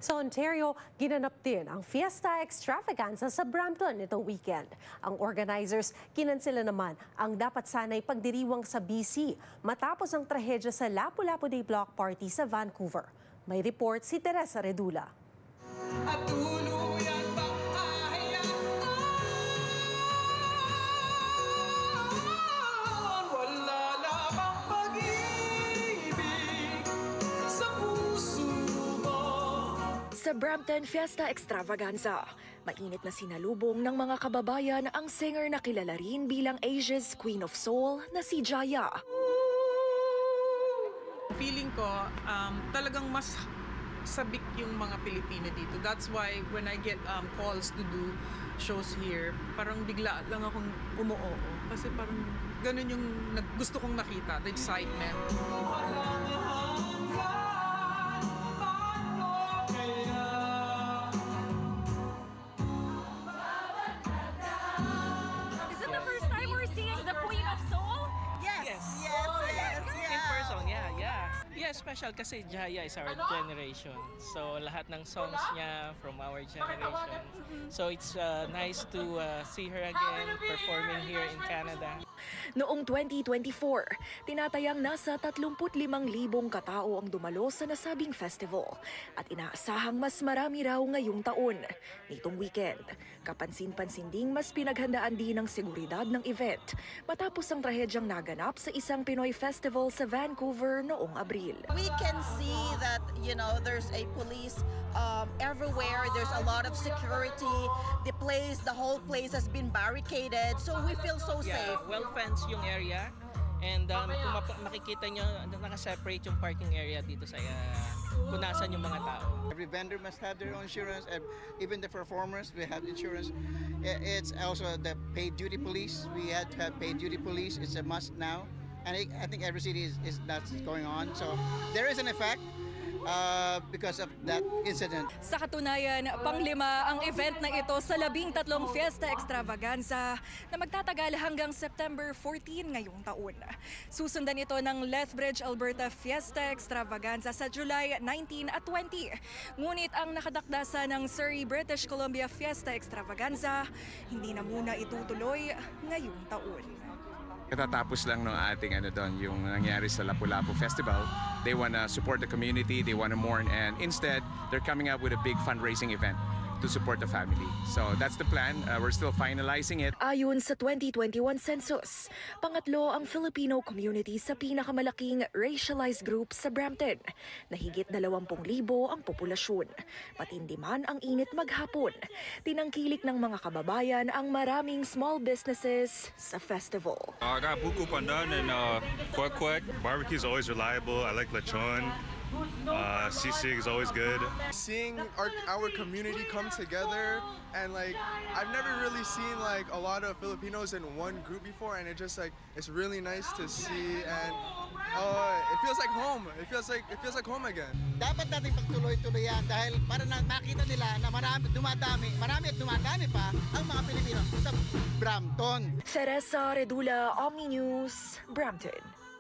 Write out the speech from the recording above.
Sa Ontario, ginanap din ang Fiesta Extravaganza sa Brampton nitong weekend. Ang organizers kinansela naman ang dapat sana'y pagdiriwang sa BC matapos ang trahedya sa Lapu-Lapu Day Block Party sa Vancouver. May report si Teresa Redula. At tuluyan bang ahayaan, wala lamang pag-ibig sa puso mo. Sa Brampton Fiesta Extravaganza, mainit na sinalubong ng mga kababayan ang singer na kilala rin bilang Asia's Queen of Soul na si Jaya. Feeling ko, talagang mas sabik yung mga Pilipino dito. That's why when I get calls to do shows here, parang bigla lang akong umuoo. Kasi parang ganun yung gusto kong nakita, the excitement. Is it the first time we're seeing the Queen of Soul? Yes. In person, yeah, special kasi Jaya is our generation. So lahat ng songs niya from our generation. So it's nice to see her again performing here in Canada. Noong 2024, tinatayang nasa 35,000 katao ang dumalo sa nasabing festival at inaasahang mas marami raw ngayong taon. Nitong weekend, kapansin-pansin ding mas pinaghandaan din ang seguridad ng event matapos ang trahedyang naganap sa isang Pinoy festival sa Vancouver noong Abril. We can see that, there's a police everywhere. There's a lot of security. The whole place has been barricaded. So we feel so safe. Yeah, well-fenced yung area. And kung makikita nyo, naka-separate yung parking area dito sa kung nasan yung mga tao. Every vendor must have their own insurance, and even the performers, we have insurance. It's also the paid duty police. We had to have paid duty police. It's a must now. And I think every city is that's going on. So there is an effect because of that incident. Sa katunayan, panglima ang event na ito sa 13 Fiesta Extravaganza na magtatagal hanggang September 14 ngayong taon. Susundan ito ng Lethbridge, Alberta Fiesta Extravaganza sa July 19 at 20. Ngunit ang nakadakdasa ng Surrey, British Columbia Fiesta Extravaganza hindi na muna itutuloy ngayong taon. Katatapos lang ng ating yung nangyari sa Lapu-Lapu Festival. They want to support the community, they want to mourn, and instead, they're coming up with a big fundraising event to support the family. So that's the plan. We're still finalizing it. Ayon sa 2021 census, pangatlo ang Filipino community sa pinakamalaking racialized group sa Brampton, na higit 20,000 ang populasyon. Patindi man ang init maghapon, tinangkilik ng mga kababayan ang maraming small businesses sa festival. I got buko pandan and kwek. Barbecue is always reliable. I like lechon. Sisig is always good. Seeing our community come together, and I've never really seen a lot of Filipinos in one group before, and it's really nice to see, and it feels like home. It feels like home again. Dapat nating pagtuloy-tuloyan dahil para na makita nila na marami at dumadami pa ang mga Pilipino sa Brampton. Teresa Redula, Omni News, Brampton.